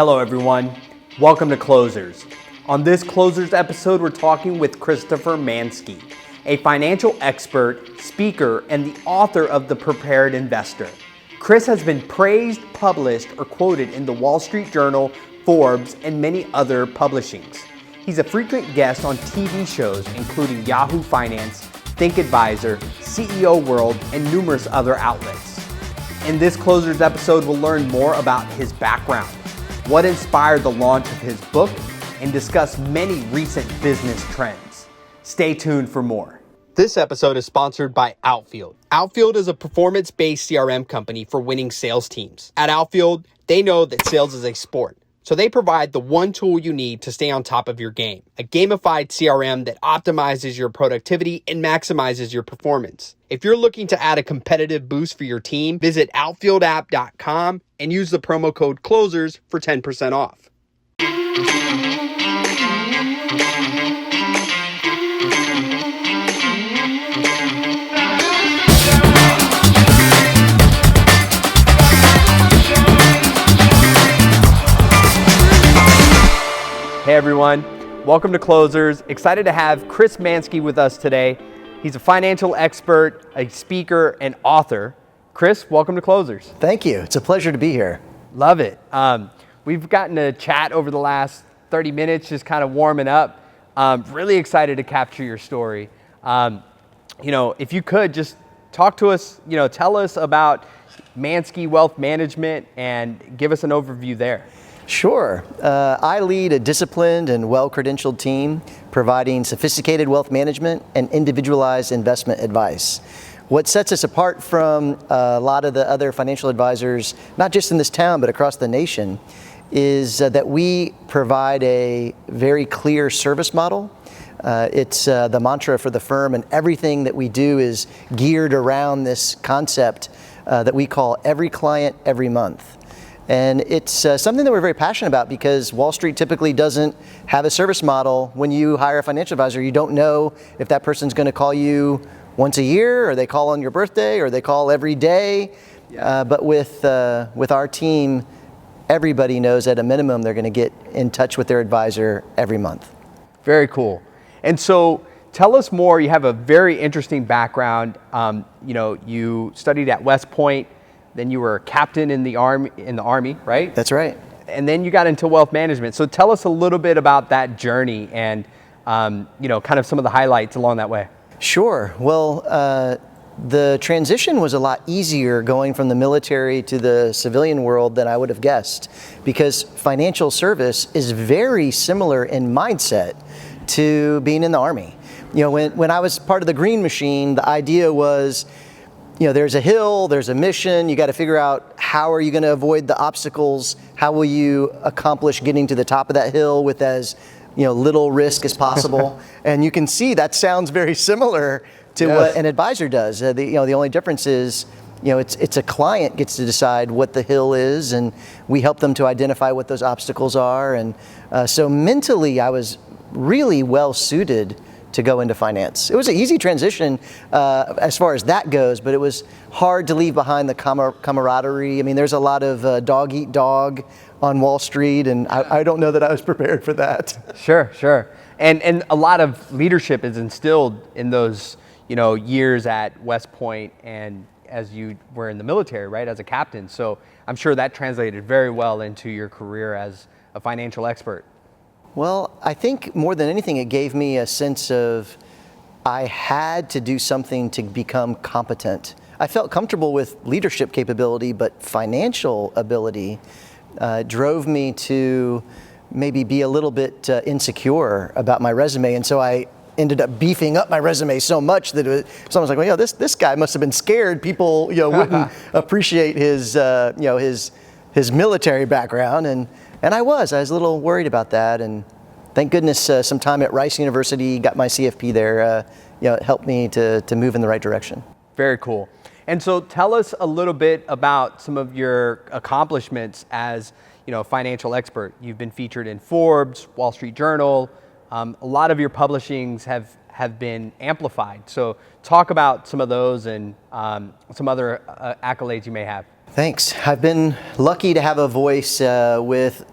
Hello everyone, welcome to Closers. On this Closers episode, we're talking with Christopher Manske, a financial expert, speaker, and the author of The Prepared Investor. Chris has been praised, published, or quoted in the Wall Street Journal, Forbes, and many other publishings. He's a frequent guest on TV shows including Yahoo Finance, Think Advisor, CEO World, and numerous other outlets. In this Closers episode, we'll learn more about his background, what inspired the launch of his book, and discuss many recent business trends. Stay tuned for more. This episode is sponsored by Outfield. Outfield is a performance-based CRM company for winning sales teams. At Outfield, they know that sales is a sport, so they provide the one tool you need to stay on top of your game, a gamified CRM that optimizes your productivity and maximizes your performance. If you're looking to add a competitive boost for your team, visit outfieldapp.com and use the promo code CLOSERS for 10% off. Hey everyone, welcome to Closers. Excited to have Chris Manske with us today. He's a financial expert, a speaker, and author. Chris, welcome to Closers. Thank you. It's a pleasure to be here. Love it. We've gotten to chat over the last 30 minutes, just kind of warming up. Really excited to capture your story. If you could just talk to us, tell us about Manske Wealth Management and give us an overview there. Sure. I lead a disciplined and well-credentialed team providing sophisticated wealth management and individualized investment advice. What sets us apart from a lot of the other financial advisors, not just in this town, but across the nation, is that we provide a very clear service model. It's the mantra for the firm, and everything that we do is geared around this concept that we call every client, every month. And it's something that we're very passionate about because Wall Street typically doesn't have a service model. When you hire a financial advisor, you don't know if that person's going to call you once a year, or they call on your birthday, or they call every day. But with our team, everybody knows at a minimum they're going to get in touch with their advisor every month. Very cool. And so tell us more. You have a very interesting background. You studied at West Point. Then you were a captain in the Army, right? That's right. And then you got into wealth management. So tell us a little bit about that journey and, kind of some of the highlights along that way. Sure. Well, the transition was a lot easier going from the military to the civilian world than I would have guessed, because financial service is very similar in mindset to being in the Army. When I was part of the Green Machine, the idea was, there's a hill, there's a mission, you got to figure out how are you going to avoid the obstacles, how will you accomplish getting to the top of that hill with as little risk as possible. And you can see that sounds very similar to what an advisor does. The only difference is, it's a client gets to decide what the hill is, and we help them to identify what those obstacles are. And so mentally, I was really well suited to go into finance. It was an easy transition as far as that goes, but it was hard to leave behind the camaraderie. I mean, there's a lot of dog eat dog on Wall Street, and I don't know that I was prepared for that. Sure. And a lot of leadership is instilled in those, years at West Point and as you were in the military, right, as a captain. So I'm sure that translated very well into your career as a financial expert. Well, I think more than anything, it gave me a sense of I had to do something to become competent. I felt comfortable with leadership capability, but financial ability drove me to maybe be a little bit insecure about my resume. And so I ended up beefing up my resume so much that someone was like, well, this guy must have been scared people wouldn't appreciate his military background. And I was a little worried about that, and thank goodness some time at Rice University, got my CFP there, it helped me to move in the right direction. Very cool. And so tell us a little bit about some of your accomplishments as a financial expert. You've been featured in Forbes, Wall Street Journal. A lot of your publishings have been amplified. So talk about some of those and some other accolades you may have. Thanks. I've been lucky to have a voice with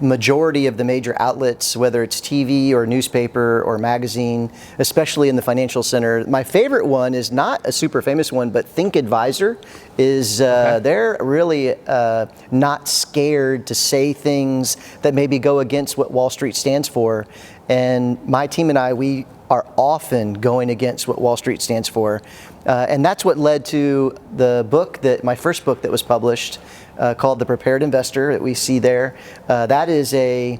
majority of the major outlets, whether it's TV or newspaper or magazine, especially in the financial center. My favorite one is not a super famous one, but Think Advisor is, they're really not scared to say things that maybe go against what Wall Street stands for. And my team and I, we are often going against what Wall Street stands for. And that's what led to the book, my first book that was published, called The Prepared Investor, that we see there. That is a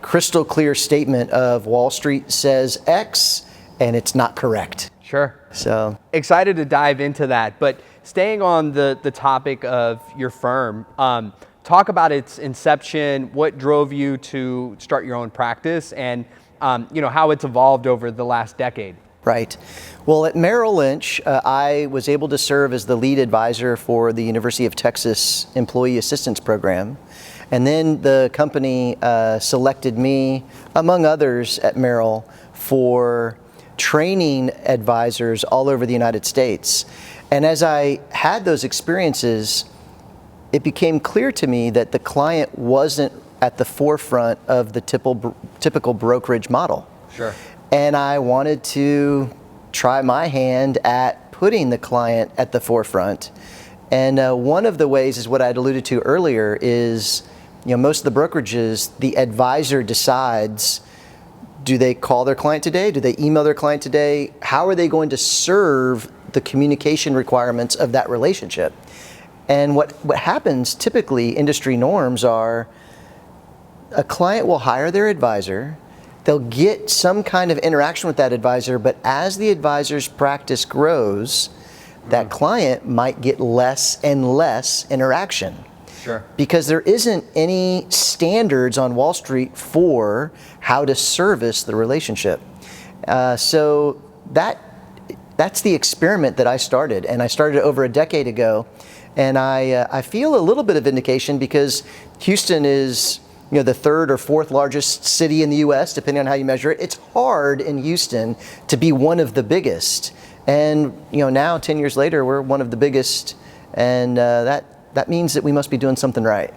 crystal clear statement of Wall Street says X and it's not correct. Sure. So excited to dive into that, but staying on the topic of your firm, talk about its inception, what drove you to start your own practice, and how it's evolved over the last decade. Right. Well, at Merrill Lynch, I was able to serve as the lead advisor for the University of Texas Employee Assistance Program. And then the company selected me, among others at Merrill, for training advisors all over the United States. And as I had those experiences, it became clear to me that the client wasn't at the forefront of the typical brokerage model. Sure. And I wanted to try my hand at putting the client at the forefront. And one of the ways is what I had alluded to earlier is, most of the brokerages, the advisor decides, do they call their client today? Do they email their client today? How are they going to serve the communication requirements of that relationship? And what happens, typically, industry norms are, a client will hire their advisor, they'll get some kind of interaction with that advisor, but as the advisor's practice grows, that client might get less and less interaction. Sure. Because there isn't any standards on Wall Street for how to service the relationship. So that's the experiment that I started, and I started it over a decade ago. And I feel a little bit of vindication because Houston is the third or fourth largest city in the U.S., depending on how you measure it. It's hard in Houston to be one of the biggest. And now, 10 years later, we're one of the biggest, and that means that we must be doing something right.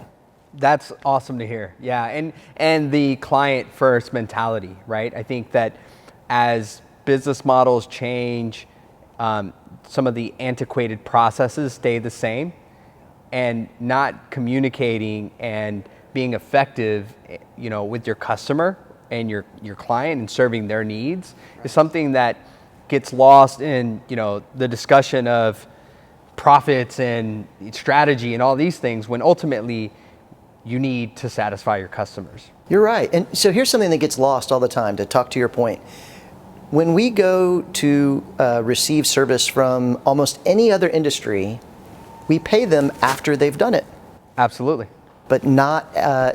That's awesome to hear. Yeah, and the client first mentality, right? I think that as business models change, some of the antiquated processes stay the same, and not communicating and being effective, with your customer and your client and serving their needs is something that gets lost in, the discussion of profits and strategy and all these things, when ultimately you need to satisfy your customers. You're right. And so here's something that gets lost all the time, to talk to your point. When we go to receive service from almost any other industry, we pay them after they've done it. Absolutely. But not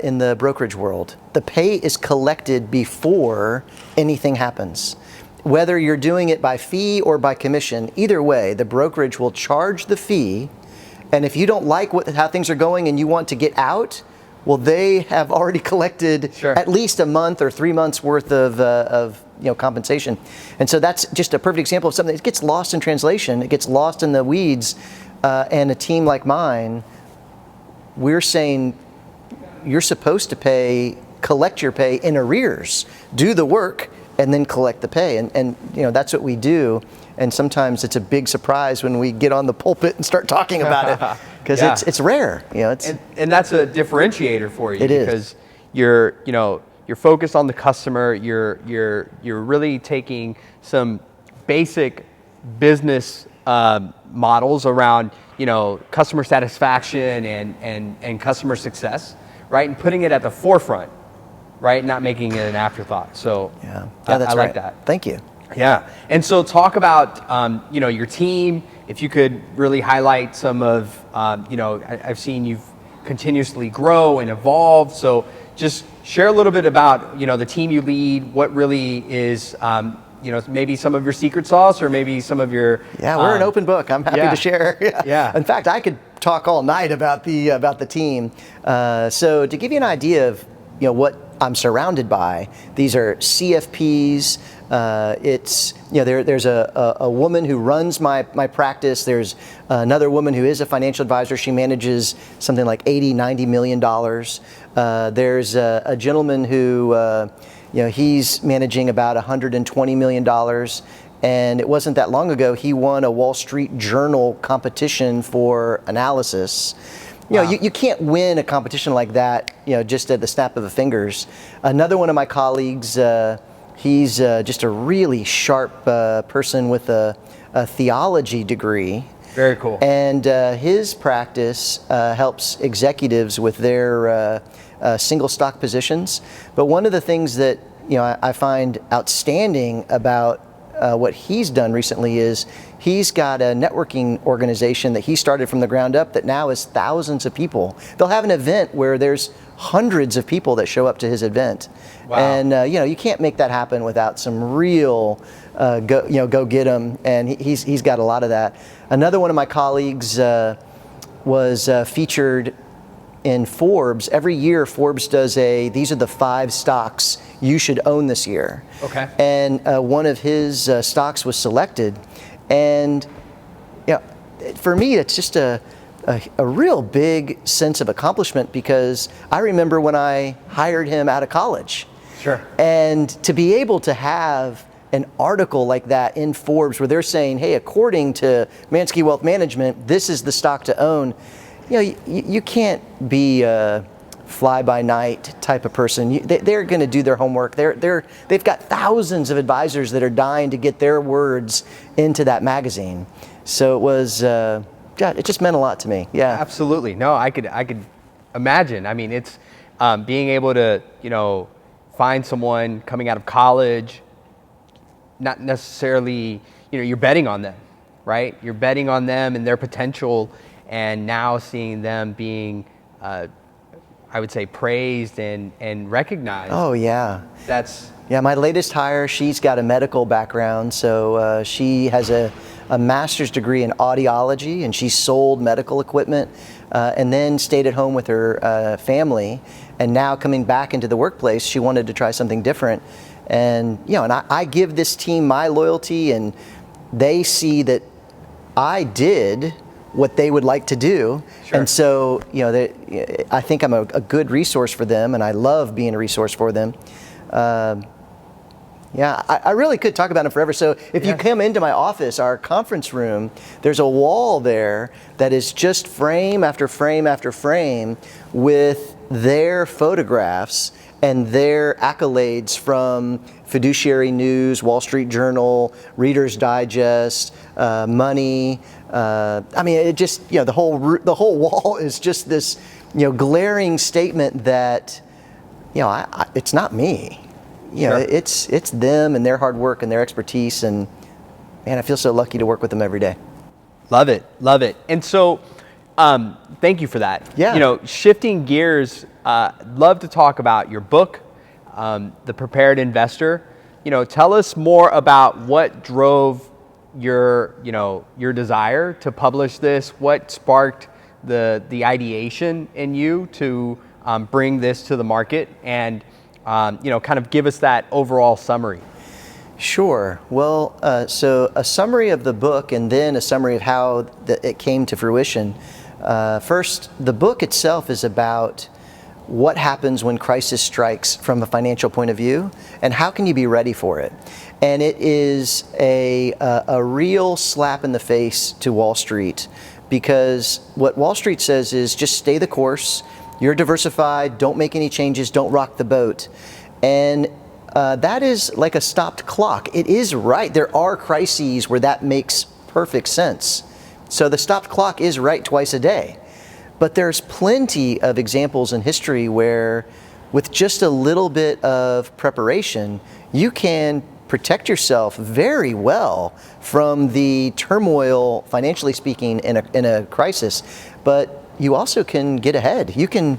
in the brokerage world. The pay is collected before anything happens. Whether you're doing it by fee or by commission, either way, the brokerage will charge the fee. And if you don't like how things are going and you want to get out, well, they have already collected at least a month or 3 months worth of compensation. And so that's just a perfect example of something that gets lost in translation. It gets lost in the weeds. And a team like mine, we're saying you're supposed to collect your pay in arrears, do the work, and then collect the pay. And that's what we do. And sometimes it's a big surprise when we get on the pulpit and start talking about it, because it's rare. And that's a differentiator for you. It is. Because you're focused on the customer. You're really taking some basic business models around customer satisfaction and customer success, right? And putting it at the forefront, right? Not making it an afterthought. So that's I like right. that. Thank you. Yeah. And so talk about your team. If you could really highlight some of I've seen you've continuously grow and evolve. So just share a little bit about the team you lead. What really is maybe some of your secret sauce, or maybe some of your... Yeah, we're an open book. I'm happy to share. Yeah. In fact, I could talk all night about the team. So to give you an idea of what I'm surrounded by. These are CFPs. It's there's a woman who runs my practice. There's another woman who is a financial advisor. She manages something like $80-90 million. There's a gentleman who he's managing about $120 million. And it wasn't that long ago he won a Wall Street Journal competition for analysis. Wow. You can't win a competition like that, just at the snap of the fingers. Another one of my colleagues, he's just a really sharp person with a theology degree. Very cool. And his practice helps executives with their single stock positions. But one of the things that I find outstanding about what he's done recently is he's got a networking organization that he started from the ground up that now is thousands of people. They'll have an event where there's hundreds of people that show up to his event. Wow. And you can't make that happen without some real go get 'em, and he's got a lot of that. Another one of my colleagues was featured in Forbes. Every year Forbes does these are the 5 stocks you should own this year. Okay. And one of his stocks was selected. And for me, it's just a real big sense of accomplishment, because I remember when I hired him out of college. Sure. And to be able to have an article like that in Forbes where they're saying, hey, according to Manskey Wealth Management, this is the stock to own. You can't be a fly-by-night type of person. They're going to do their homework. They've got thousands of advisors that are dying to get their words into that magazine. So it was, it just meant a lot to me. Yeah. Absolutely. No, I could imagine. I mean, it's being able to, find someone coming out of college, not necessarily, you're betting on them, right? You're betting on them and their potential, and now seeing them being, I would say, praised and recognized. Oh, yeah. Yeah, my latest hire, she's got a medical background, so she has a master's degree in audiology, and she sold medical equipment and then stayed at home with her family. And now coming back into the workplace, she wanted to try something different. And I give this team my loyalty, and they see that I did what they would like to do. Sure. And so, I think I'm a good resource for them, and I love being a resource for them. I really could talk about them forever. So if you come into my office, our conference room, there's a wall there that is just frame after frame after frame with their photographs and their accolades from Fiduciary News, Wall Street Journal, Reader's Digest, Money. It just, the whole wall is just this, glaring statement that, it's not me. Sure. It's them and their hard work and their expertise, and man, I feel so lucky to work with them every day. Love it. And so, thank you for that. Yeah. Shifting gears, love to talk about your book, The Prepared Investor. Tell us more about what drove your desire to publish this. What sparked the ideation in you to bring this to the market, and kind of give us that overall summary. Sure. Well, so a summary of the book, and then a summary of how it came to fruition. First, the book itself is about what happens when crisis strikes from a financial point of view, and how can you be ready for it. And it is a real slap in the face to Wall Street, because what Wall Street says is just stay the course. You're diversified, don't make any changes, don't rock the boat. And that is like a stopped clock. It is right. There are crises where that makes perfect sense. So the stopped clock is right twice a day. But there's plenty of examples in history where with just a little bit of preparation, you can protect yourself very well from the turmoil, financially speaking, in a crisis. But you also can get ahead. You can,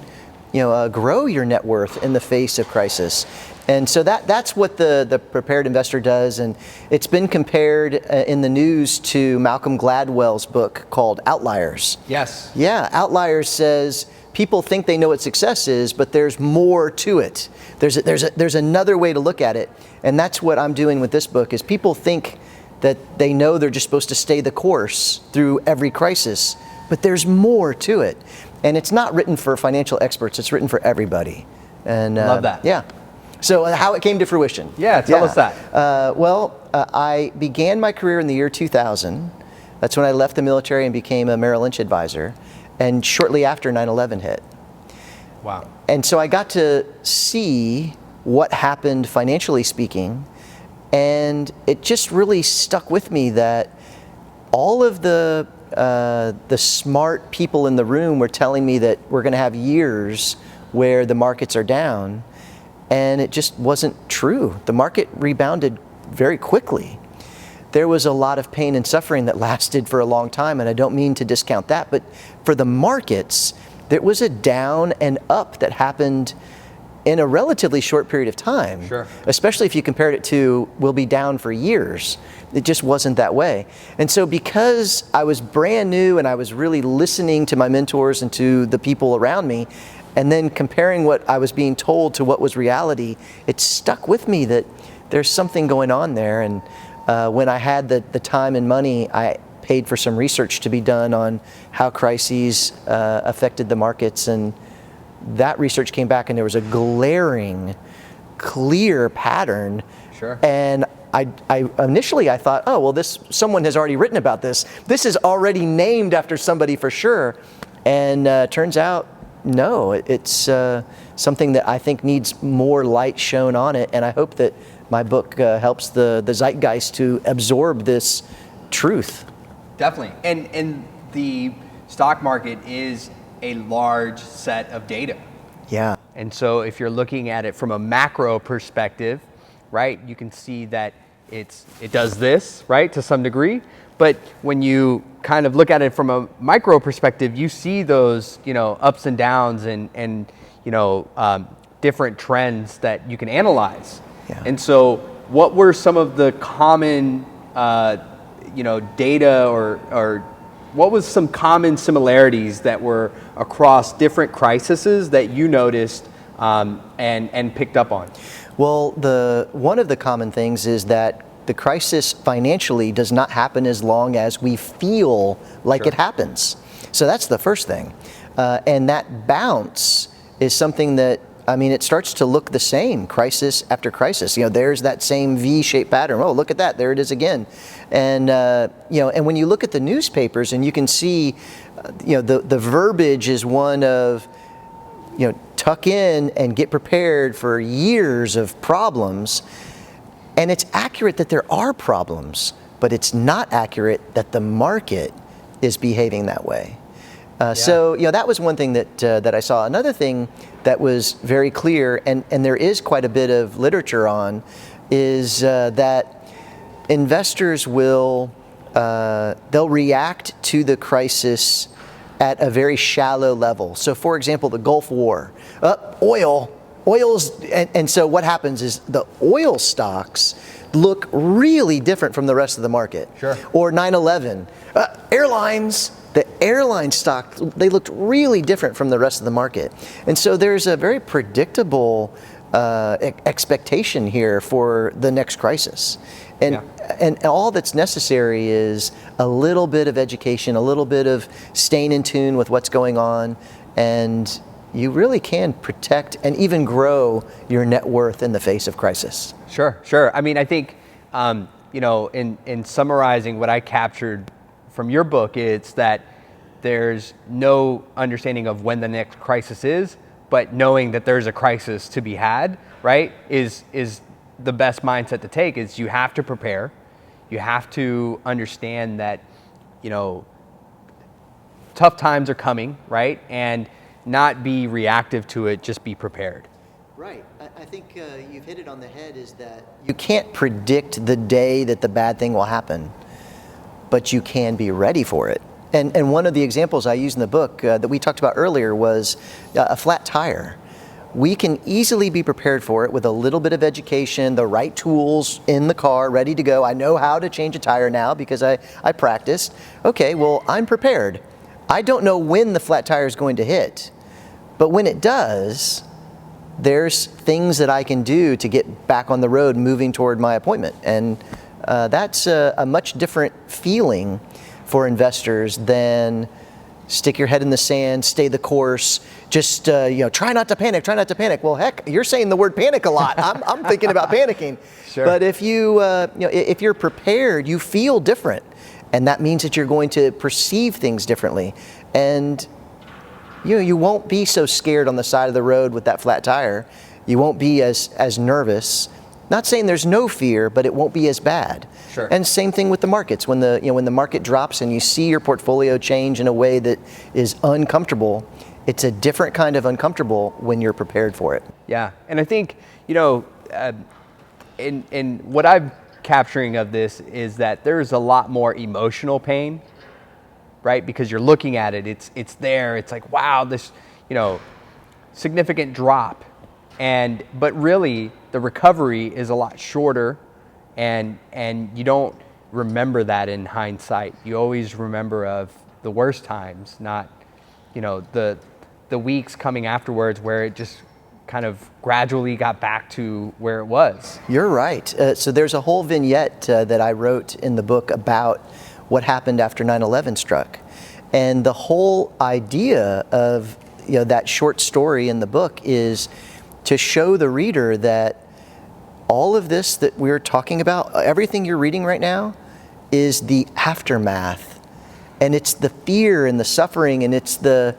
grow your net worth in the face of crisis. And so that's what the Prepared Investor does. And it's been compared in the news to Malcolm Gladwell's book called Outliers. Yes. Yeah, Outliers says people think they know what success is, but there's more to it. There's another way to look at it. And that's what I'm doing with this book, is people think that they know they're just supposed to stay the course through every crisis, but there's more to it. And it's not written for financial experts, it's written for everybody. And love that. Yeah. So how it came to fruition. Yeah, tell us that. I began my career in the year 2000. That's when I left the military and became a Merrill Lynch advisor. And shortly after 9/11 hit. Wow. And so I got to see what happened financially speaking. And it just really stuck with me that all of the smart people in the room were telling me that we're going to have years where the markets are down, and it just wasn't true. The market rebounded very quickly. There was a lot of pain and suffering that lasted for a long time, and I don't mean to discount that, but for the markets, there was a down and up that happened in a relatively short period of time. Sure. Especially if you compared it to, we'll be down for years. It just wasn't that way. And so because I was brand new and I was really listening to my mentors and to the people around me, and then comparing what I was being told to what was reality, it stuck with me that there's something going on there. And when I had the time and money, I paid for some research to be done on how crises affected the markets, and that research came back and there was a glaring, clear pattern. Sure. And I initially thought, oh, well, someone has already written about this. This is already named after somebody for sure. And turns out, no, it's something that I think needs more light shown on it. And I hope that my book helps the zeitgeist to absorb this truth. Definitely. And the stock market is a large set of data. Yeah. And so if you're looking at it from a macro perspective, right, you can see that it does this, right, to some degree. But when you kind of look at it from a micro perspective, you see those, ups and downs and different trends that you can analyze. Yeah. And so what were some of the common, data or what was some common similarities that were across different crises that you noticed and picked up on? Well, one of the common things is that the crisis financially does not happen as long as we feel like it happens. So that's the first thing. And that bounce is something that, it starts to look the same crisis after crisis. There's that same V-shaped pattern. Oh, look at that. There it is again. And, and when you look at the newspapers and you can see, the verbiage is one of, tuck in and get prepared for years of problems. And it's accurate that there are problems, but it's not accurate that the market is behaving that way. So that was one thing that I saw. Another thing that was very clear, and there is quite a bit of literature on, is that investors they'll react to the crisis at a very shallow level. So for example, the Gulf War, oil's, and so what happens is the oil stocks look really different from the rest of the market. Sure. Or 9/11, airlines, the airline stock, they looked really different from the rest of the market. And so there's a very predictable expectation here for the next crisis. And all that's necessary is a little bit of education, a little bit of staying in tune with what's going on, and you really can protect and even grow your net worth in the face of crisis. Sure. I think, in summarizing what I captured from your book, it's that there's no understanding of when the next crisis is, but knowing that there's a crisis to be had, right, is the best mindset to take. Is you have to prepare. You have to understand that, tough times are coming, right, and not be reactive to it, just be prepared. Right. I think you've hit it on the head, is that you can't predict the day that the bad thing will happen, but you can be ready for it. And one of the examples I used in the book that we talked about earlier was a flat tire. We can easily be prepared for it with a little bit of education, the right tools in the car, ready to go. I know how to change a tire now because I practiced. Okay, well, I'm prepared. I don't know when the flat tire is going to hit, But when it does, there's things that I can do to get back on the road moving toward my appointment. And that's a much different feeling for investors than stick your head in the sand, stay the course, just try not to panic, try not to panic. Well, heck, you're saying the word panic a lot. I'm thinking about panicking. Sure. But if if you're prepared, you feel different, and that means that you're going to perceive things differently, and you won't be so scared on the side of the road with that flat tire. You won't be as nervous. Not saying there's no fear, but it won't be as bad. Sure. And same thing with the markets. When the market drops and you see your portfolio change in a way that is uncomfortable, it's a different kind of uncomfortable when you're prepared for it. Yeah, and I think in what I'm capturing of this is that there's a lot more emotional pain, right? Because you're looking at it, it's there. It's like, wow, this significant drop, but really the recovery is a lot shorter, and you don't remember that in hindsight. You always remember of the worst times, not the weeks coming afterwards where it just kind of gradually got back to where it was. You're right. So there's a whole vignette that I wrote in the book about what happened after 9/11 struck. And the whole idea of that short story in the book is to show the reader that all of this that we're talking about, everything you're reading right now, is the aftermath. And it's the fear and the suffering, and it's the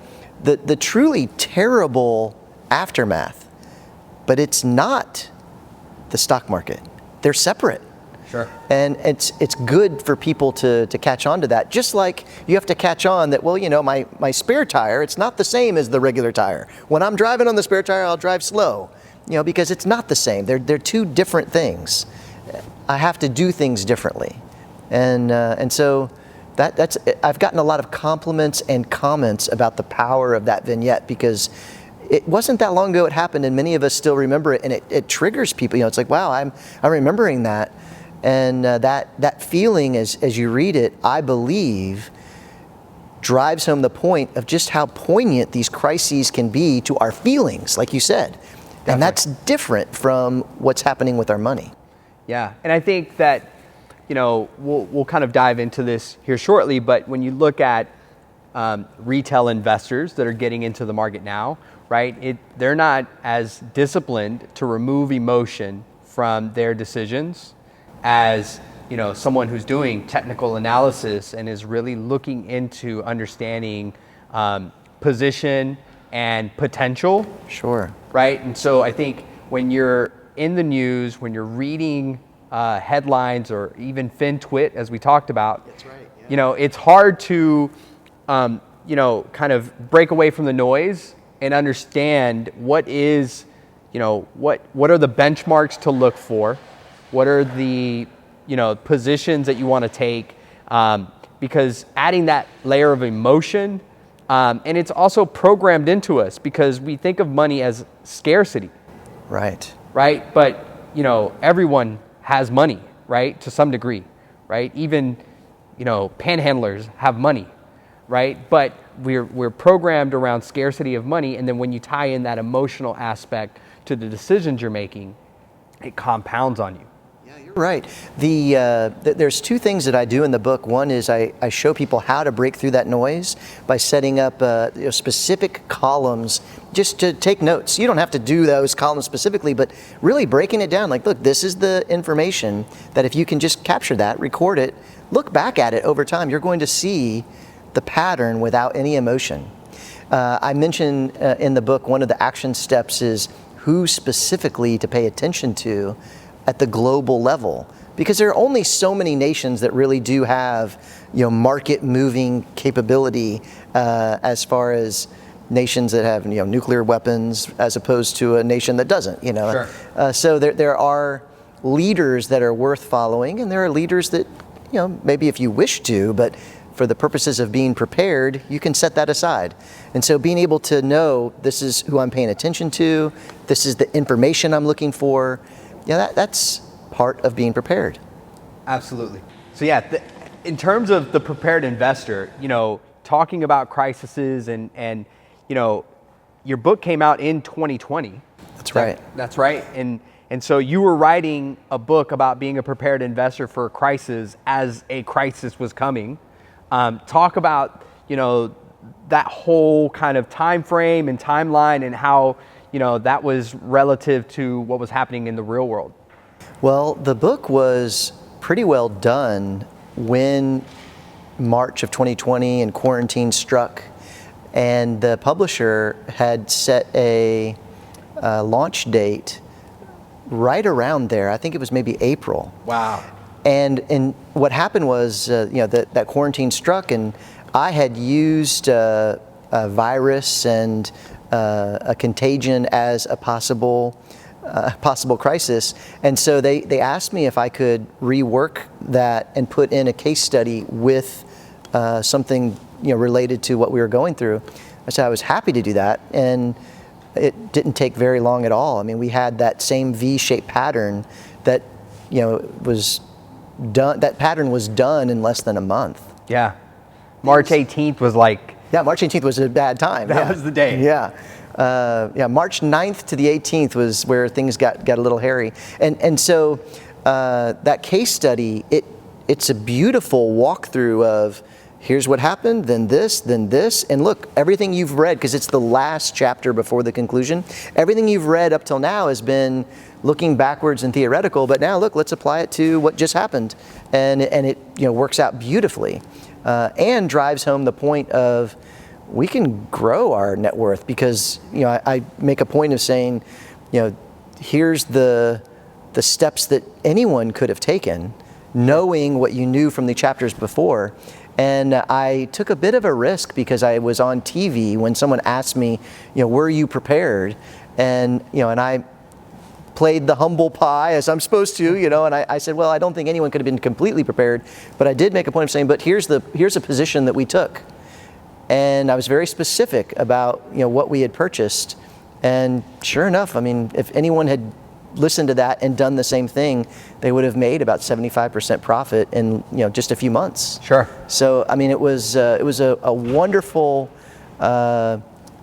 truly terrible aftermath. But it's not the stock market. They're separate. Sure. And it's good for people to catch on to that. Just like you have to catch on that, my spare tire, it's not the same as the regular tire. When I'm driving on the spare tire, I'll drive slow, because it's not the same. They're two different things. I have to do things differently. And so that's I've gotten a lot of compliments and comments about the power of that vignette, because it wasn't that long ago it happened, and many of us still remember it, and it triggers people. It's like, wow, I'm remembering that. And that feeling as you read it, I believe, drives home the point of just how poignant these crises can be to our feelings, like you said. Definitely. And that's different from what's happening with our money. Yeah, and I think that, we'll kind of dive into this here shortly, but when you look at retail investors that are getting into the market now, right, they're not as disciplined to remove emotion from their decisions as someone who's doing technical analysis and is really looking into understanding position and potential. Sure. Right? And so I think when you're in the news, when you're reading headlines or even FinTwit, as we talked about, that's right, yeah. It's hard to kind of break away from the noise and understand what is, what are the benchmarks to look for. What are the, positions that you want to take? Because adding that layer of emotion, and it's also programmed into us because we think of money as scarcity. Right. Right? But, everyone has money, right? To some degree, right? Even, panhandlers have money, right? But we're programmed around scarcity of money. And then when you tie in that emotional aspect to the decisions you're making, it compounds on you. You're right. There's two things that I do in the book. One is I show people how to break through that noise by setting up specific columns just to take notes. You don't have to do those columns specifically, but really breaking it down. Like, look, this is the information that if you can just capture that, record it, look back at it over time, you're going to see the pattern without any emotion. I mention in the book one of the action steps is who specifically to pay attention to at the global level, because there are only so many nations that really do have market moving capability as far as nations that have nuclear weapons as opposed to a nation that doesn't. Sure. So there are leaders that are worth following, and there are leaders that maybe if you wish to, but for the purposes of being prepared, you can set that aside. And so being able to know this is who I'm paying attention to, this is the information I'm looking for, that's part of being prepared. Absolutely. So in terms of the prepared investor, talking about crises and your book came out in 2020. That's right. That's right. And so you were writing a book about being a prepared investor for a crisis as a crisis was coming. Talk about, that whole kind of time frame and timeline and how, that was relative to what was happening in the real world. Well, the book was pretty well done when March of 2020 and quarantine struck, and the publisher had set a launch date right around there. I think it was maybe April. Wow. And what happened was, that quarantine struck, and I had used a virus and a contagion as a possible crisis. And so they asked me if I could rework that and put in a case study with something related to what we were going through. I said I was happy to do that, and it didn't take very long at all. I mean, we had that same V-shaped pattern that was done. That pattern was done in less than a month. Yeah. March 18th was like... Yeah, March 18th was a bad time. That was the day. Yeah. March 9th to the 18th was where things got a little hairy. And so that case study, it's a beautiful walkthrough of here's what happened, then this, and look, everything you've read, because it's the last chapter before the conclusion, everything you've read up till now has been looking backwards and theoretical, but now look, let's apply it to what just happened. And it works out beautifully and drives home the point of we can grow our net worth, because I make a point of saying, here's the steps that anyone could have taken, knowing what you knew from the chapters before. And I took a bit of a risk because I was on TV when someone asked me, were you prepared? And I played the humble pie as I'm supposed to, and I said, well, I don't think anyone could have been completely prepared, but I did make a point of saying, but here's a position that we took. And I was very specific about, what we had purchased. And sure enough, I mean, if anyone had listened to that and done the same thing, they would have made about 75% profit in just a few months. Sure. So I mean, it was a wonderful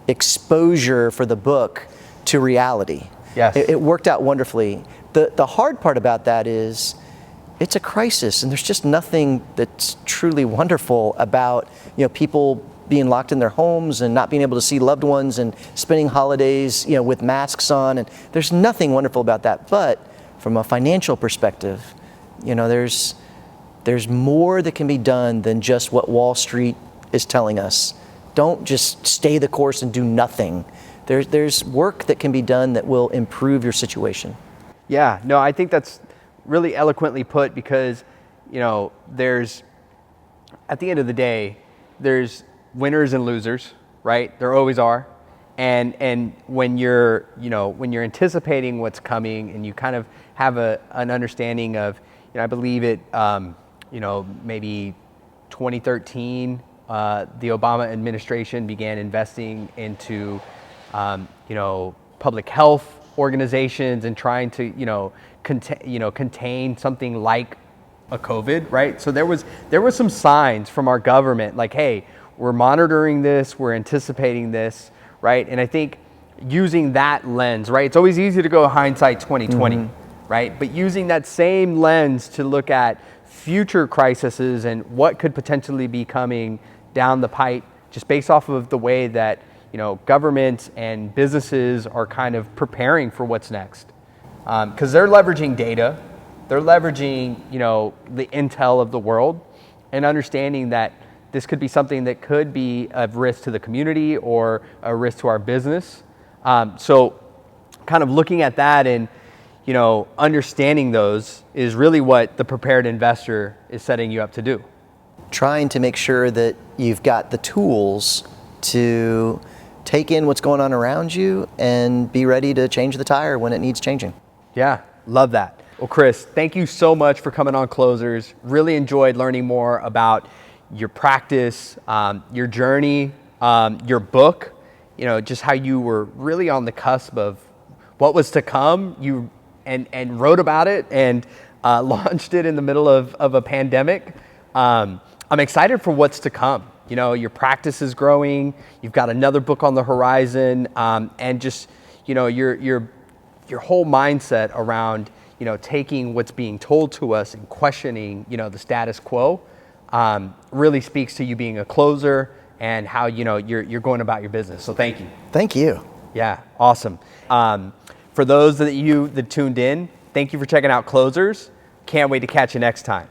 exposure for the book to reality. Yes. It worked out wonderfully. The hard part about that is it's a crisis, and there's just nothing that's truly wonderful about people being locked in their homes and not being able to see loved ones and spending holidays, with masks on. And there's nothing wonderful about that. But from a financial perspective, there's more that can be done than just what Wall Street is telling us. Don't just stay the course and do nothing. There's work that can be done that will improve your situation. Yeah, no, I think that's really eloquently put, because, there's, at the end of the day, there's winners and losers, right? There always are. And when you're anticipating what's coming, and you kind of have an understanding of, I believe it, maybe 2013, the Obama administration began investing into, public health organizations and trying to, contain something like a COVID, right? So there was some signs from our government like, hey, we're monitoring this, we're anticipating this, right? And I think using that lens, right? It's always easy to go hindsight 2020, right? But using that same lens to look at future crises and what could potentially be coming down the pipe, just based off of the way that, governments and businesses are kind of preparing for what's next. Because they're leveraging data, they're leveraging, the intel of the world, and understanding that this could be something that could be of risk to the community or a risk to our business. So kind of looking at that and, understanding those is really what the prepared investor is setting you up to do. Trying to make sure that you've got the tools to take in what's going on around you and be ready to change the tire when it needs changing. Yeah, love that. Well, Chris, thank you so much for coming on Closers. Really enjoyed learning more about your practice, your journey, your book, just how you were really on the cusp of what was to come. You and wrote about it and launched it in the middle of a pandemic. I'm excited for what's to come. You know, your practice is growing. You've got another book on the horizon, and just, you know, your whole mindset around, you know, taking what's being told to us and questioning, you know, the status quo, really speaks to you being a closer and how, you know, you're going about your business. So thank you. Thank you. Yeah, awesome. For those that tuned in, thank you for checking out Closers. Can't wait to catch you next time.